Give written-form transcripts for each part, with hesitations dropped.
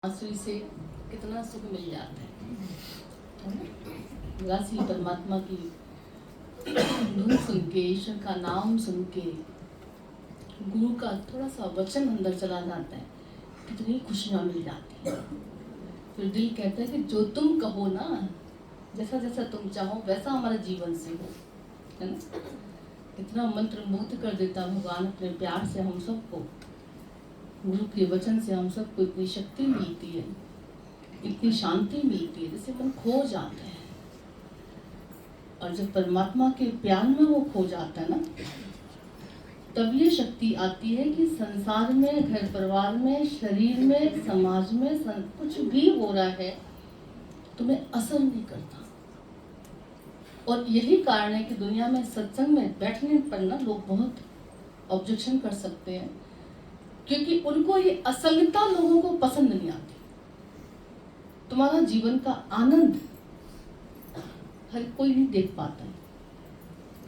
आंसू से कितना सुख मिल जाता है ना। बस ये परमात्मा की धुन सुन के, ईश्वर का नाम सुन के, गुरु का थोड़ा सा वचन अंदर चला जाता है, कितनी खुशियाँ मिल जाती हैं। फिर दिल कहता है कि जो तुम कहो ना, जैसा जैसा तुम चाहो वैसा हमारे जीवन से हो, है ना। कितना मंत्र मुग्ध कर देता भगवान अपने प्यार से हम सबको। गुरु के वचन से हम सबको इतनी शक्ति मिलती है, इतनी शांति मिलती है, जैसे मन खो जाता है। और जब परमात्मा के प्यार में वो खो जाता है ना, तब ये शक्ति आती है कि संसार में, घर परिवार में, शरीर में, समाज में कुछ भी हो रहा है तुम्हें असर नहीं करता। और यही कारण है कि दुनिया में सत्संग में बैठने पर ना लोग बहुत ऑब्जेक्शन कर सकते हैं, क्योंकि उनको ये असंगता लोगों को पसंद नहीं आती। तुम्हारा जीवन का आनंद हर कोई नहीं देख पाता है।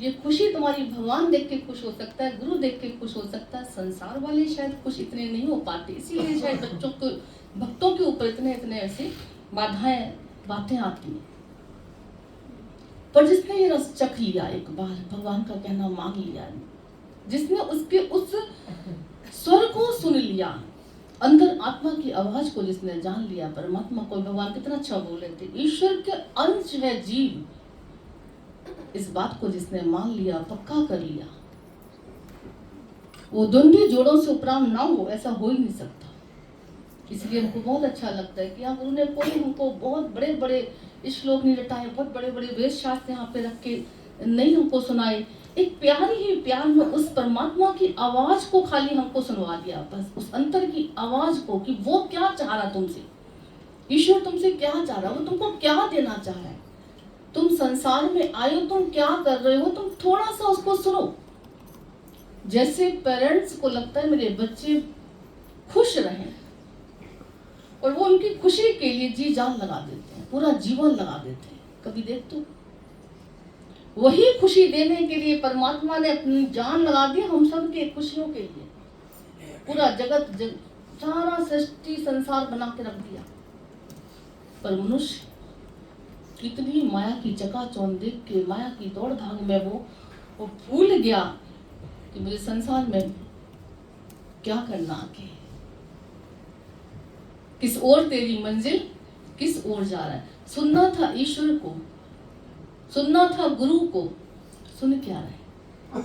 ये खुशी तुम्हारी भगवान देख के खुश हो सकता है, गुरु देख के खुश हो सकता है, संसार वाले शायद खुश इतने नहीं हो पाते, इसीलिए शायद बच्चों को, भक्तों के ऊपर इतने ऐसे बातें आती हैं। पर जिसने ये रस चख लिया, एक बार भगवान का कहना मान लिया, जिसने उसके उस स्वर को सुन लिया, अंदर आत्मा की आवाज को जिसने जान लिया, परमात्मा को, भगवान कितना अच्छा बोले थे, ईश्वर के अंश है जीव, इस बात को जिसने मान लिया, पक्का कर लिया, वो द्वंद्वी जोड़ों से उपराम ना हो, ऐसा हो ही नहीं सकता। इसलिए हमको बहुत अच्छा लगता है कि यहाँ गुरु ने कोई हमको बहुत बड़े बड़े श्लोक नहीं रटाए, बहुत बड़े बड़े वेद शास्त्र यहाँ पे रख के नहीं हमको सुनाए। एक प्यारी ही प्यार में उस परमात्मा की आवाज को खाली हमको सुनवा दिया, बस उस अंतर की आवाज को, कि वो क्या चाह रहा तुमसे, ईश्वर तुमसे क्या चाह रहा, वो तुमको क्या देना चाह रहा है, तुम संसार में आए हो, तुम क्या कर रहे हो, तुम थोड़ा सा उसको सुनो। जैसे पेरेंट्स को लगता है मेरे बच्चे खुश रहें, और वो उनकी खुशी के लिए जी जान लगा देते हैं, पूरा जीवन लगा देते हैं। कभी देख तो वही खुशी देने के लिए परमात्मा ने अपनी जान लगा दी हम सब के खुशियों के लिए। पूरा जगत सारा सृष्टि संसार बना के रख दिया, पर मनुष्य कितनी माया की चकाचौंध देख के, माया की दौड़ भाग में वो भूल गया कि मुझे संसार में क्या करना आगे, किस ओर तेरी मंजिल, किस ओर जा रहा है। सुनना था ईश्वर को, सुनना था गुरु को, सुन क्या रहे।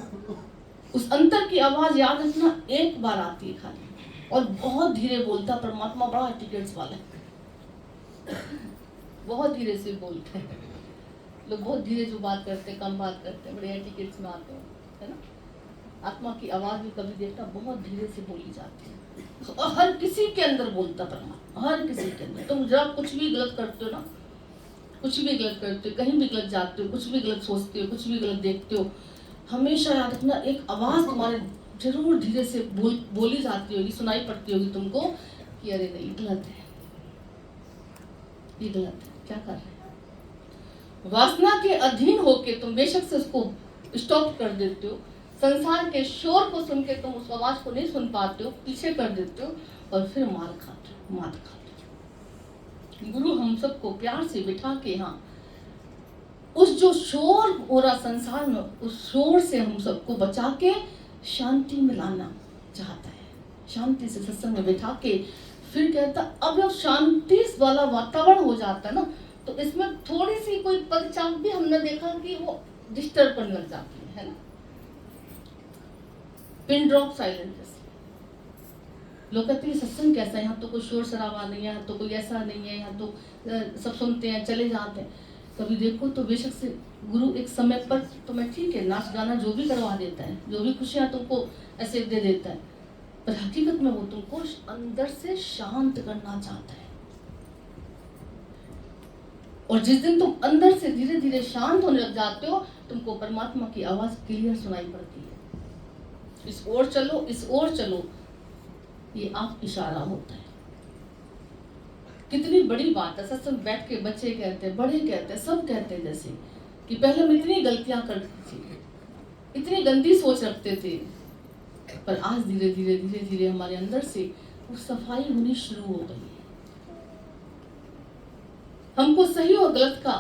उस अंतर की आवाज याद रखना, एक बार आती है खाली, और बहुत धीरे बोलता परमात्मा, बड़ा टिकट्स वाला है, बहुत धीरे से बोलते हैं लोग, बहुत धीरे जो बात करते हैं, कम बात करते हैं, बड़े टिकट्स में आते हैं, है ना। आत्मा की आवाज भी कभी देखता बहुत धीरे से बोली जाती है, और हर किसी के अंदर बोलता परमात्मा, हर किसी के अंदर। तुम जरा कुछ भी गलत करते हो ना, कुछ भी गलत करते हो, कहीं भी गलत जाते हो, कुछ भी गलत सोचते हो, कुछ भी गलत देखते हो, हमेशा याद रखना, एक आवाज तुम्हारे जरूर धीरे से बोली जाती होगी, सुनाई पड़ती होगी तुमको, कि अरे नहीं, गलत है, ये गलत है, क्या कर रहे हैं। वासना के अधीन होके तुम बेशक से उसको स्टॉप कर देते हो, संसार के शोर को सुन के तुम उस आवाज को नहीं सुन पाते हो, पीछे कर देते हो, और फिर मात खाते हो। गुरु हम सबको प्यार से बिठा के यहाँ उस जो शोर हो रहा संसार में, उस शोर से हम सबको बचा के शांति में लाना चाहता है। शांति से सत्संग में बिठा के फिर कहता, अब जब शांति वाला वातावरण हो जाता है ना, तो इसमें थोड़ी सी कोई पदचाप भी हमने देखा कि वो डिस्टर्ब करने लग जाती है ना। पिन ड्रॉप साइलेंस, लोग कहते हैं सत्संग कैसा है, यहाँ तो कोई शोर शराबा नहीं है, यहाँ तो कोई ऐसा नहीं है, यहाँ तो सब सुनते हैं चले जाते हैं। कभी देखो तो बेशक से गुरु एक समय पर तुम्हें ठीक है नाच गाना जो भी करवा देता है, जो भी खुशियाँ तुमको ऐसे दे देता है, पर हकीकत में वो तुमको अंदर से शांत करना चाहता है। और जिस दिन तुम अंदर से धीरे धीरे शांत होने लग जाते हो, तुमको परमात्मा की आवाज क्लियर सुनाई पड़ती है, इस ओर चलो, इस ओर चलो, ये आप इशारा होता है। कितनी बड़ी बात है। सत्संग बैठ के बच्चे कहते हैं, बड़े कहते हैं, सब कहते हैं जैसे कि पहले हम इतनी गलतियां करते थे, इतनी गंदी सोच रखते थे, पर आज धीरे धीरे धीरे धीरे हमारे अंदर से वो सफाई होनी शुरू हो गई है। हमको सही और गलत का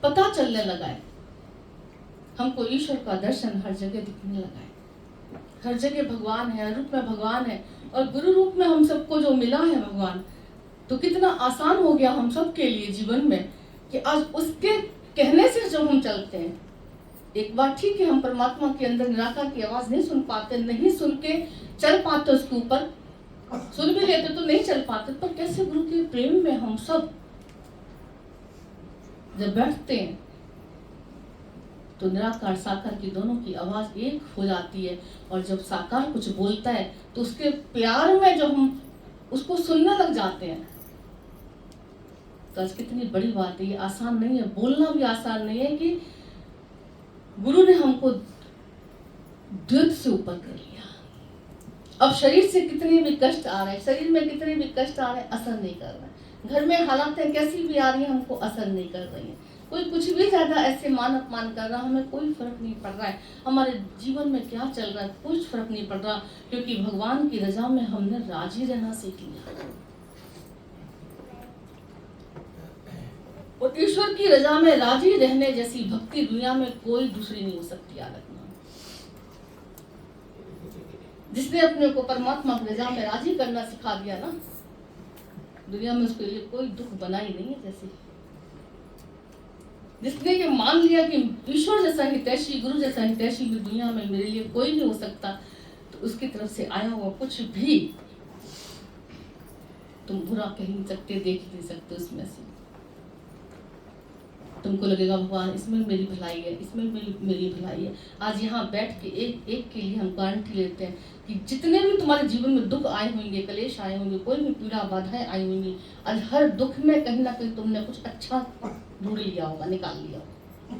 पता चलने लगा है, हमको ईश्वर का दर्शन हर जगह दिखने लगा है। हर जगह भगवान है, हर रूप में भगवान है, और गुरु रूप में हम सबको जो मिला है भगवान, तो कितना आसान हो गया हम सब के लिए जीवन में कि आज उसके कहने से जब हम चलते हैं। एक बार ठीक है, हम परमात्मा के अंदर निराकार की आवाज नहीं सुन पाते, नहीं सुन के चल पाते, उसके ऊपर सुन भी लेते तो नहीं चल पाते, पर कैसे गुरु के प्रेम में हम सब जब बैठते हैं तो निराकार साकार की दोनों की आवाज एक हो जाती है। और जब साकार कुछ बोलता है तो उसके प्यार में जब हम उसको सुनने लग जाते हैं, तो आज कितनी बड़ी बात है। ये आसान नहीं है, बोलना भी आसान नहीं है कि गुरु ने हमको द्वैत से ऊपर कर लिया। अब शरीर से कितने भी कष्ट आ रहे हैं, शरीर में कितने भी कष्ट आ रहे हैं, असर नहीं कर रहा है। घर में हालातें कैसी भी आ रही हैं, हमको असर नहीं कर रही हैं। कोई कुछ भी ज्यादा ऐसे मान अपमान कर रहा, हमें कोई फर्क नहीं पड़ रहा है। हमारे जीवन में क्या चल रहा है, कुछ फर्क नहीं पड़ रहा, क्योंकि भगवान की रजा में हमने राजी रहना सीख लिया। और ईश्वर की रजा में राजी रहने जैसी भक्ति दुनिया में कोई दूसरी नहीं हो सकती। याद रखना, जिसने अपने को परमात्मा की रजा में राजी करना सिखा दिया ना, दुनिया में उसके लिए कोई दुख बना ही नहीं है। जैसे जिसने ये मान लिया कि ईश्वर जैसा हितैषी, गुरु जैसा हितैषी भी दुनिया में मेरे लिए कोई नहीं हो सकता, तो उसकी तरफ से आया हुआ कुछ भी तुम बुरा कह नहीं सकते, देख नहीं सकते उसमें से। तुमको लगेगा भगवान इसमें मेरी भलाई है, इसमें मेरी भलाई है। आज यहाँ बैठ के एक एक के लिए हम गारंटी लेते हैं कि जितने भी तुम्हारे जीवन में दुख आए होंगे, कलेश आए होंगे, कोई भी पीड़ा बाधाएं आई होंगी, आज हर दुख में कहीं ना कहीं तुमने कुछ अच्छा ढूंढ लिया होगा, निकाल लिया होगा,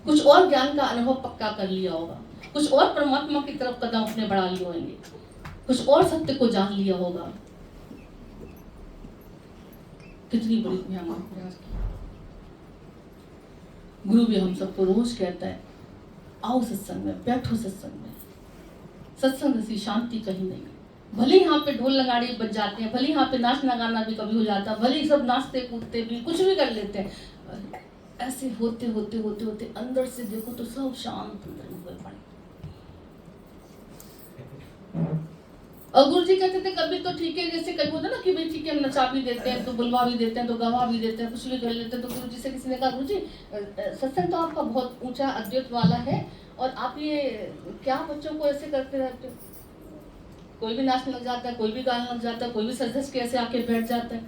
कुछ और ज्ञान का अनुभव पक्का कर लिया होगा, कुछ और परमात्मा की तरफ कदम अपने बढ़ा लिए होंगे, कुछ और सत्य को जान लिया होगा। कितनी बड़ी भयानक। गुरु भी हम सबको रोज कहता है, आओ सत्संग में, बैठो सत्संग में। सत्संग जैसी शांति कहीं नहीं। भले यहाँ पे ढोल नगाड़े बज जाते हैं, भले यहाँ पे नाचना गाना भी कभी हो जाता है, भले सब नाचते कूदते भी कुछ भी कर लेते हैं, ऐसे होते होते होते होते अंदर से देखो तो सब शांत अंदर हुए पड़े। और गुरु जी कहते थे कभी तो ठीक है, जैसे कभी होता ना कि भाई ठीक है, हम नचा भी देते हैं, तो बुलवा भी देते हैं, तो गवा भी देते हैं, कुछ भी कर लेते हैं। तो गुरु जी से किसी ने कहा, गुरु जी सत्संग तो आपका बहुत ऊंचा अद्वैत वाला है, और आप ये क्या बच्चों को ऐसे करते रहते हो? कोई भी नाचने लग जाता है, कोई भी गाने लग जाता है, कोई भी सजधज के ऐसे आके बैठ जाता है।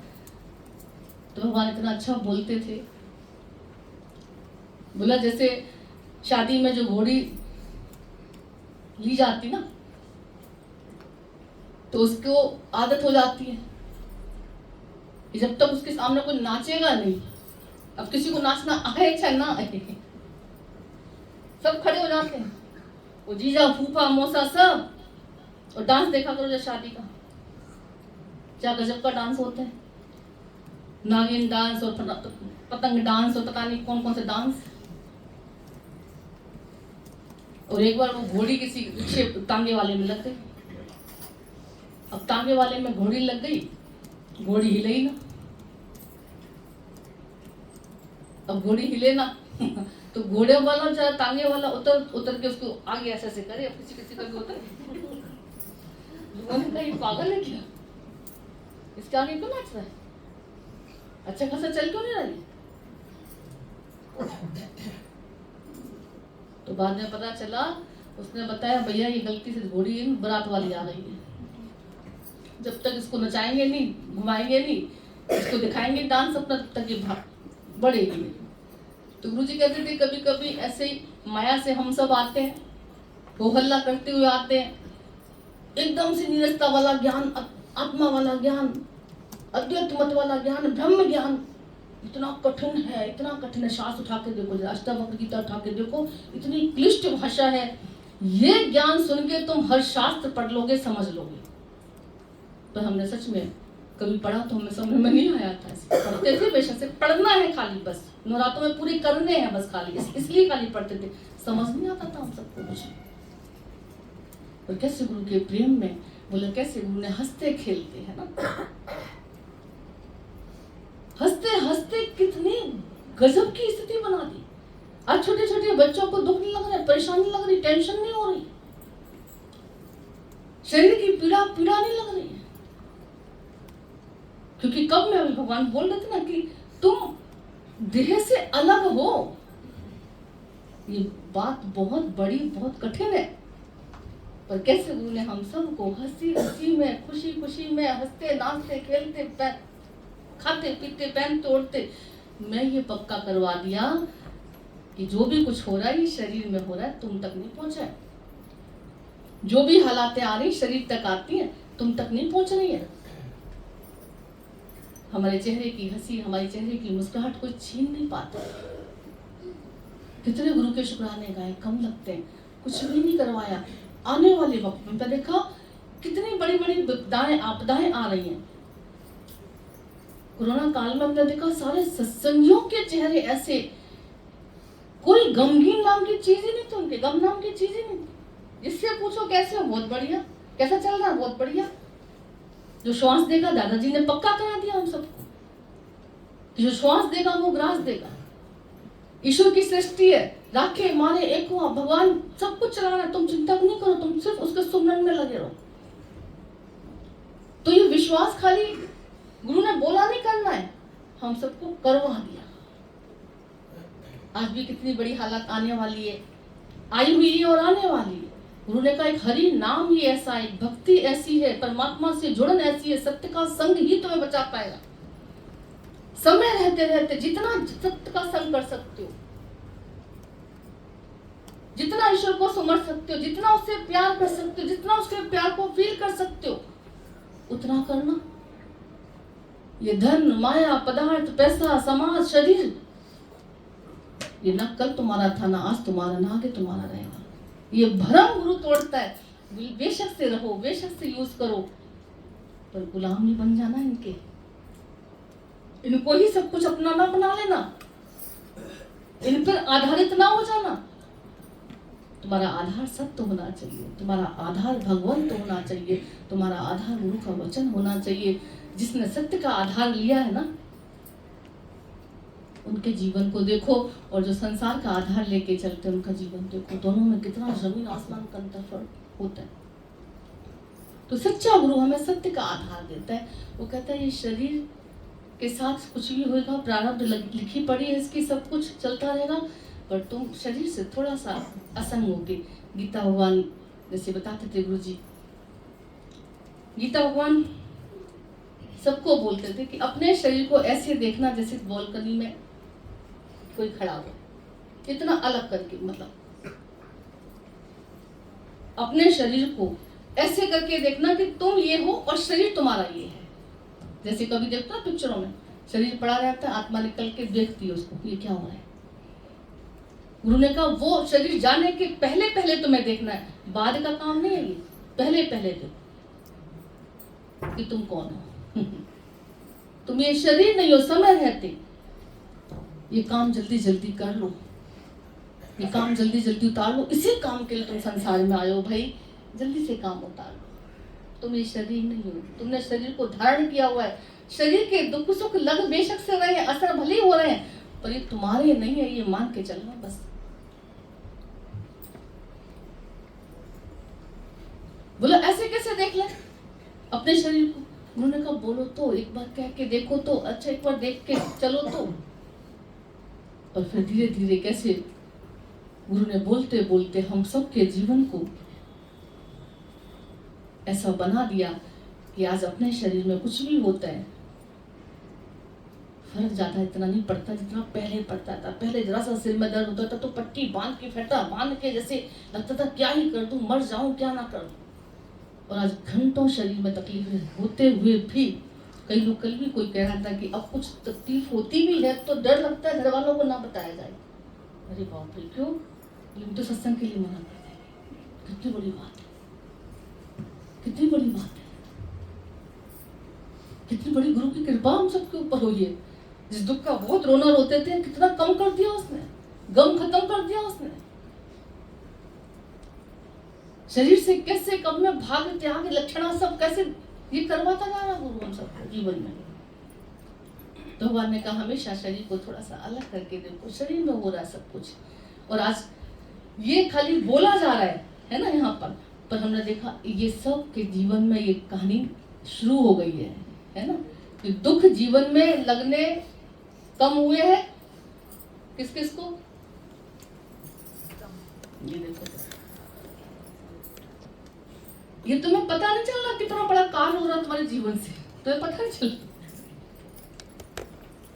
तो भगवान इतना अच्छा बोलते थे। बोला जैसे शादी में जो घोड़ी ली जाती ना, तो उसको आदत हो जाती है कि जब तक उसके सामने कोई नाचेगा नहीं, अब किसी को नाचना आए चाहे ना आए, सब खड़े हो जाते हैं, वो जीजा फूफा मौसा सब। और डांस देखा करो जब शादी का, क्या गजब का डांस होता है, नागिन डांस और पतंग डांस और पता नहीं कौन कौन से डांस। और एक बार वो घोड़ी किसी पीछे तांगे वाले में लग गई। अब तांगे वाले में घोड़ी लग गई, घोड़ी हिले ही ना। अब घोड़ी हिले ना तो घोड़े वाला जरा तांगे वाला उतर के उसको आगे ऐसे ऐसे करे। अब किसी किसी का भी होता है, लोगों ने कहा ये पागल है क्या, इसके आगे क्यों नाच रहा है, अच्छा खासा चल क्यों नहीं रहा है। तो बाद में पता चला, उसने बताया भैया ये गलती से घोड़ी बारात वाली आ रही है, जब तक इसको नचाएंगे नहीं, घुमाएंगे नहीं, इसको दिखाएंगे डांस अपना, तब तक ये बढ़ेगी। तो गुरु जी कहते थे कभी कभी ऐसे ही माया से हम सब आते हैं, हो हल्ला करते हुए आते हैं, एकदम से नीरसता वाला ज्ञान, आत्मा वाला ज्ञान, अद्वैत मत वाला ज्ञान, ब्रह्म ज्ञान इतना कठिन है, इतना कठिन है। शास्त्र उठा के देखो, अष्टावक्र गीता उठा के देखो, इतनी क्लिष्ट भाषा है। ये ज्ञान सुन के तुम हर शास्त्र पढ़ लोगे, समझ लोगे। तो हमने सच में कभी पढ़ा तो हमें समझ में नहीं आया था। पढ़ते थे बेशक से, पढ़ना है खाली, बस नवरात्रों में पूरी करने हैं बस खाली, इसलिए खाली पढ़ते थे, समझ नहीं आता था हम सबको कुछ। और कैसे गुरु के प्रेम में बोले, कैसे गुरु ने हंसते खेलते है ना, हंसते हंसते कितनी गजब की स्थिति बना दी। आज छोटे छोटे बच्चों को दुख नहीं लग रहा है, परेशानी लग रही, टेंशन नहीं हो रही, शरीर की पीड़ा नहीं लग रही है। क्योंकि कब में भगवान बोल रहे थे ना कि तुम देह से अलग हो। ये बात बहुत बड़ी, बहुत कठिन है, पर कैसे गुरु ने हम सबको हंसी हंसी में, खुशी खुशी में, हंसते नाचते खेलते खाते पीते पहनते ओढ़ते मैं ये पक्का करवा दिया कि जो भी कुछ हो रहा है ये शरीर में हो रहा है, तुम तक नहीं पहुंचा है। जो भी हालातें आ रही शरीर तक आती हैं, तुम तक नहीं पहुंच रही है। हमारे चेहरे की हंसी, हमारे चेहरे की मुस्कुराहट कोई छीन नहीं पाता। कितने गुरु के शुक्राने गाए, कम लगते हैं, कुछ भी नहीं करवाया। आने वाले वक्त में देखा कितनी बड़ी बड़ी विपदाएं आपदाएं आ रही हैं। कोरोना काल में हमने देखा सारे सत्संगियों के चेहरे ऐसे, कोई गमगीन नाम की चीज ही नहीं थी उनके, गम नाम की चीज ही नहीं थी। जिससे पूछो कैसे हो, बहुत बढ़िया, कैसा चल रहा है, बहुत बढ़िया। जो श्वास देगा, दादाजी ने पक्का करा दिया हम सबको, जो श्वास देगा वो ग्रास देगा। ईश्वर की सृष्टि है, राखे मारे एक हुआ, भगवान सब कुछ चला रहा है, तुम चिंता नहीं करो, तुम सिर्फ उसके सुमरन में लगे रहो। तो ये विश्वास खाली गुरु ने बोला नहीं करना है, हम सबको करवा दिया। आज भी कितनी बड़ी हालत आने वाली है, आई हुई है और आने वाली है। गुरु ने कहा एक हरि नाम ही ऐसा है, भक्ति ऐसी है, परमात्मा से जुड़न ऐसी है, सत्य का संग ही तुम्हें बचा पाएगा। समय रहते रहते जितना सत्य का संग कर सकते हो, जितना ईश्वर को समझ सकते हो, जितना उससे प्यार कर सकते हो, जितना उसके प्यार को फील कर सकते हो, उतना करना। ये धन माया पदार्थ पैसा समाज शरीर, ये न कल तुम्हारा था, ना आज तुम्हारा, ना आगे तुम्हारा रहेगा। ये भ्रम गुरु तोड़ता है। बेशक से रहो, बेशक से यूज करो, पर गुलाम नहीं बन जाना इनके, इनको ही सब कुछ अपना ना बना लेना, इन पर आधारित ना हो जाना। तुम्हारा आधार सत्य होना चाहिए, तुम्हारा आधार भगवंत होना चाहिए, तुम्हारा आधार गुरु का वचन होना चाहिए। जिसने सत्य का आधार लिया है ना, उनके जीवन को देखो, और जो संसार का आधार लेके चलते हैं उनका जीवन देखो, दोनों में कितना जमीन आसमान का अंतर फर्क होता है। तो सच्चा गुरु हमें सत्य का आधार देता है। वो कहता है ये शरीर के साथ कुछ भी होगा, प्रारब्ध लिखी पड़ी है इसकी, सब कुछ चलता रहेगा, पर तुम शरीर से थोड़ा सा असंग होगे। गीता भगवान जैसे बताते थे गुरु जी, गीता भगवान सबको बोलते थे कि अपने शरीर को ऐसे देखना जैसे बालकनी में कोई खड़ा हो, इतना अलग करके, मतलब अपने शरीर को ऐसे करके देखना कि तुम ये हो और शरीर तुम्हारा ये है। जैसे कभी देखते हो पिक्चरों में, शरीर पड़ा रहता है, आत्मा निकल के देखती है उसको, ये क्या हो रहा है। गुरु ने कहा वो शरीर जाने के पहले पहले तुम्हें देखना है, बाद का काम नहीं है ये, पहले पहले देखो कि तुम कौन हो। तुम ये शरीर नहीं हो, समय रहते ये काम जल्दी जल्दी कर लो, ये काम जल्दी जल्दी उतार लो। इसी काम के लिए तुम संसार में आए हो भाई, जल्दी से काम उतार लो। तुम ये शरीर नहीं हो, तुमने शरीर को धारण किया हुआ है। शरीर के दुख सुख लग बेशक से रहे हैं, असर भले ही हो रहे हैं, पर ये तुम्हारे नहीं है, ये मान के चलना बस। बोलो ऐसे कैसे देख ले अपने शरीर को। उन्होंने कहा बोलो तो, एक बार कह के देखो तो, अच्छा एक बार देख के चलो तो। और फिर धीरे धीरे कैसे गुरु ने बोलते बोलते हम सबके जीवन को ऐसा बना दिया कि आज अपने शरीर में कुछ भी होता है, फर्क ज्यादा इतना नहीं पड़ता जितना पहले पड़ता था। पहले जरा सा सिर में दर्द होता था तो पट्टी बांध के, फेटा बांध के, जैसे लगता था क्या ही कर दूं, मर जाऊं क्या ना कर दूं। और आज घंटों शरीर में तकलीफ होते हुए भी, कई लोग, कल भी कोई कह रहा था कि अब कुछ तकलीफ होती भी है तो डर लगता है घर वालों को ना बताया जाए। अरे बाप रे, क्यों? ये तो सत्संग के लिए मना करते हैं। कितनी बड़ी बात है, कितनी बड़ी बात है, कितनी बड़ी गुरु की कृपा हम सबके ऊपर हुई है। जिस दुख का बहुत रोना रोते थे, कितना कम कर दिया उसने, गम खत्म कर दिया उसने। शरीर से कैसे कब में भाग त्याग लक्षणा सब कैसे ये करवाता जा रहा गुरु हम सब जीवन में। तो भगवान ने कहा हमेशा शरीर को थोड़ा सा अलग करके देखो, शरीर में हो रहा है सब कुछ। और आज ये खाली बोला जा रहा है ना यहाँ पर हमने देखा ये सब के जीवन में ये कहानी शुरू हो गई है ना। कि दुख जीवन में लगने कम हुए हैं किस किस को, ये देखो, ये तुम्हें पता नहीं चल रहा कितना बड़ा काल हो रहा तुम्हारे जीवन से, तुम्हें पता नहीं चल रहा।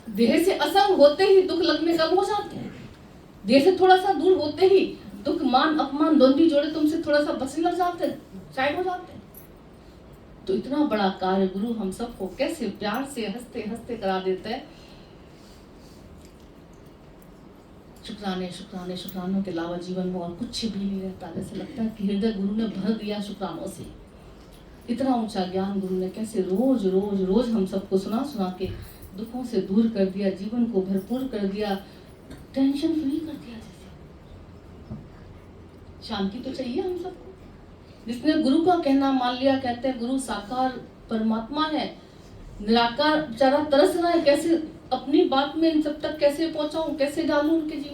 देह से असंग होते ही दुख लगने कम हो जाते हैं, देह से थोड़ा सा दूर होते ही दुख मान अपमान द्वंद्वी जोड़े तुमसे थोड़ा सा बचने लग जाते हैं, साइड हो जाते हैं। तो इतना बड़ा कार्य गुरु हम सबको कैसे प्यार से हंसते हंसते करा देते हैं। शुक्राने शुक्राने शुक्रानों के अलावा जीवन में और कुछ भी नहीं रहता। जैसे लगता है कि हृदय गुरु ने भर दिया शुक्रानों से। इतना ऊंचा ज्ञान गुरु ने कैसे रोज रोज रोज हम सबको सुना सुना के दुखों से दूर कर दिया, जीवन को भरपूर कर दिया, टेंशन फ्री कर दिया। जैसे शांति तो चाहिए हम सबको। जिसने गुरु का कहना मान लिया, कहते हैं गुरु साकार परमात्मा है, निराकार बेचारा तरस रहा है, कैसे अपनी बात में इन सब तक कैसे पहुंचाऊं, कैसे डालूं उनके जीवन